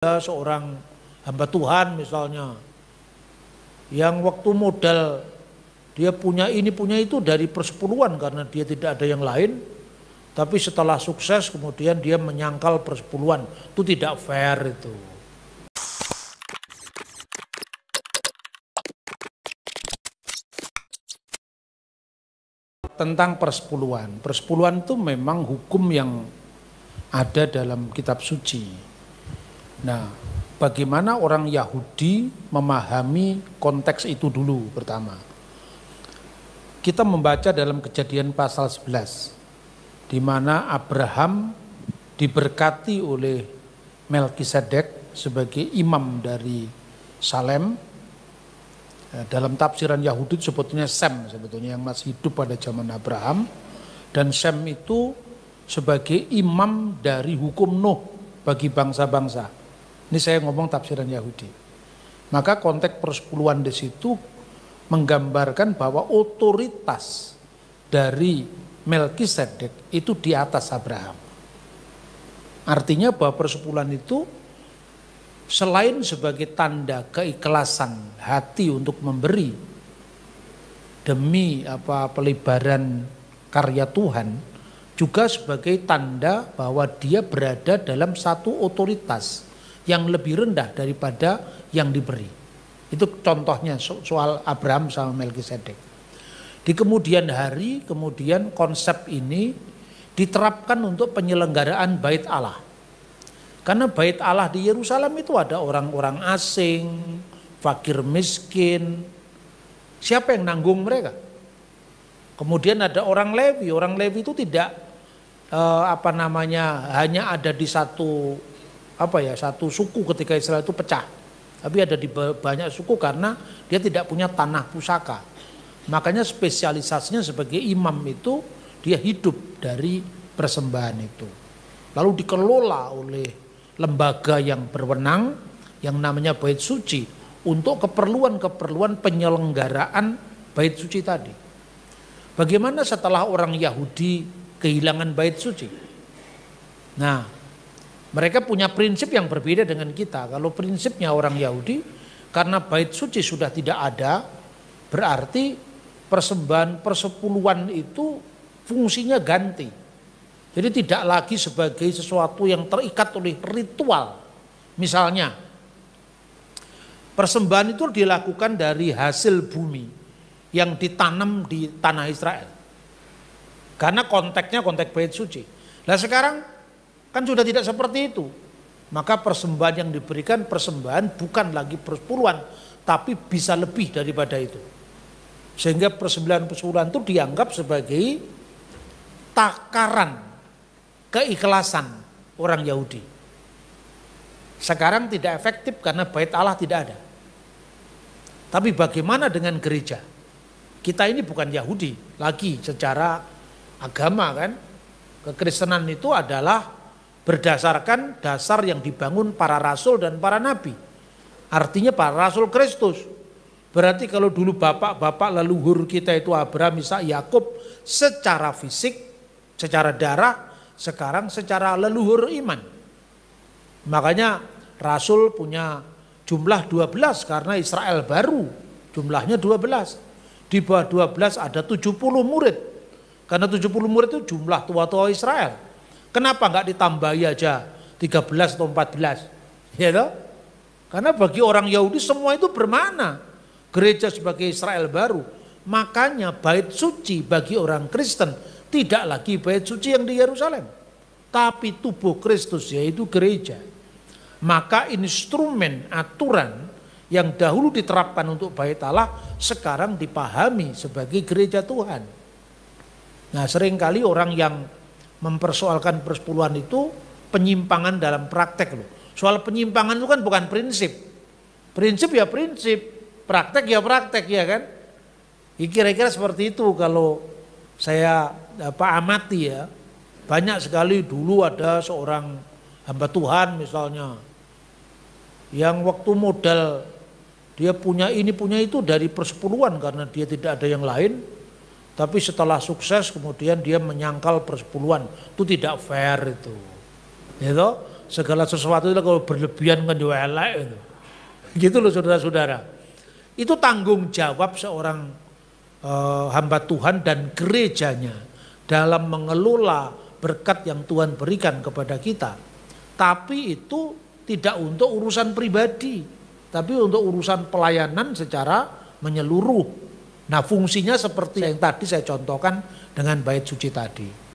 Seorang hamba Tuhan misalnya, yang waktu modal dia punya ini punya itu dari persepuluhan karena dia tidak ada yang lain, tapi setelah sukses kemudian dia menyangkal persepuluhan, itu tidak fair itu. Tentang persepuluhan, persepuluhan itu memang hukum yang ada dalam kitab suci. Nah, bagaimana orang Yahudi memahami konteks itu dulu pertama. Kita membaca dalam Kejadian pasal 11, di mana Abraham diberkati oleh Melkisedek sebagai imam dari Salem. Dalam tafsiran Yahudi sebetulnya Sem, sebetulnya yang masih hidup pada zaman Abraham. Dan Sem itu sebagai imam dari hukum Nuh bagi bangsa-bangsa. Ini saya ngomong tafsiran Yahudi. Maka konteks persepuluhan di situ menggambarkan bahwa otoritas dari Melkisedek itu di atas Abraham. Artinya bahwa persepuluhan itu selain sebagai tanda keikhlasan hati untuk memberi demi pelebaran karya Tuhan, juga sebagai tanda bahwa dia berada dalam satu otoritas yang lebih rendah daripada yang diberi. Itu contohnya soal Abraham sama Melkisedek. Di kemudian hari, kemudian konsep ini diterapkan untuk penyelenggaraan Bait Allah. Karena Bait Allah di Yerusalem itu ada orang-orang asing, fakir miskin. Siapa yang nanggung mereka? Kemudian ada orang Lewi itu tidak hanya ada di satu suku ketika Israel itu pecah, tapi ada di banyak suku karena dia tidak punya tanah pusaka. Makanya spesialisasinya sebagai imam itu dia hidup dari persembahan itu, lalu dikelola oleh lembaga yang berwenang yang namanya Bait Suci untuk keperluan penyelenggaraan Bait Suci tadi. Bagaimana setelah orang Yahudi kehilangan Bait Suci? Nah, mereka punya prinsip yang berbeda dengan kita. Kalau prinsipnya orang Yahudi, karena Bait Suci sudah tidak ada, berarti persembahan persepuluhan itu fungsinya ganti. Jadi tidak lagi sebagai sesuatu yang terikat oleh ritual. Misalnya, persembahan itu dilakukan dari hasil bumi yang ditanam di tanah Israel. Karena konteksnya konteks Bait Suci. Nah sekarang kan sudah tidak seperti itu. Maka persembahan yang diberikan persembahan bukan lagi persepuluhan, tapi bisa lebih daripada itu. Sehingga persepuluhan itu dianggap sebagai takaran keikhlasan orang Yahudi. Sekarang tidak efektif karena Bait Allah tidak ada. Tapi bagaimana dengan gereja? Kita ini bukan Yahudi lagi secara agama kan. Kekristenan itu adalah berdasarkan dasar yang dibangun para rasul dan para nabi. Artinya para rasul Kristus. Berarti kalau dulu bapak-bapak leluhur kita itu Abraham, Ishak, Yakub secara fisik, secara darah, sekarang secara leluhur iman. Makanya rasul punya jumlah 12 karena Israel baru jumlahnya 12. Di bawah 12 ada 70 murid. Karena 70 murid itu jumlah tua-tua Israel. Kenapa enggak ditambahi aja 13 atau 14? Ya toh? Karena bagi orang Yahudi semua itu bermakna. Gereja sebagai Israel baru. Makanya Bait Suci bagi orang Kristen tidak lagi Bait Suci yang di Yerusalem, tapi tubuh Kristus yaitu gereja. Maka instrumen aturan yang dahulu diterapkan untuk Bait Allah sekarang dipahami sebagai gereja Tuhan. Nah seringkali orang yang mempersoalkan persepuluhan itu penyimpangan dalam praktek loh. Soal penyimpangan itu kan bukan prinsip. Prinsip ya prinsip, praktek ya praktek ya kan. Kira-kira seperti itu kalau saya amati ya. Banyak sekali dulu ada seorang hamba Tuhan misalnya, yang waktu modal dia punya ini punya itu dari persepuluhan karena dia tidak ada yang lain. Tapi setelah sukses kemudian dia menyangkal persepuluhan, itu tidak fair itu. Gitu? segala sesuatu itu kalau berlebihan kan juga elek itu. Gitu loh saudara-saudara. Itu tanggung jawab seorang hamba Tuhan dan gerejanya dalam mengelola berkat yang Tuhan berikan kepada kita. Tapi itu tidak untuk urusan pribadi, tapi untuk urusan pelayanan secara menyeluruh. Nah, fungsinya seperti yang tadi saya contohkan dengan bait suci tadi.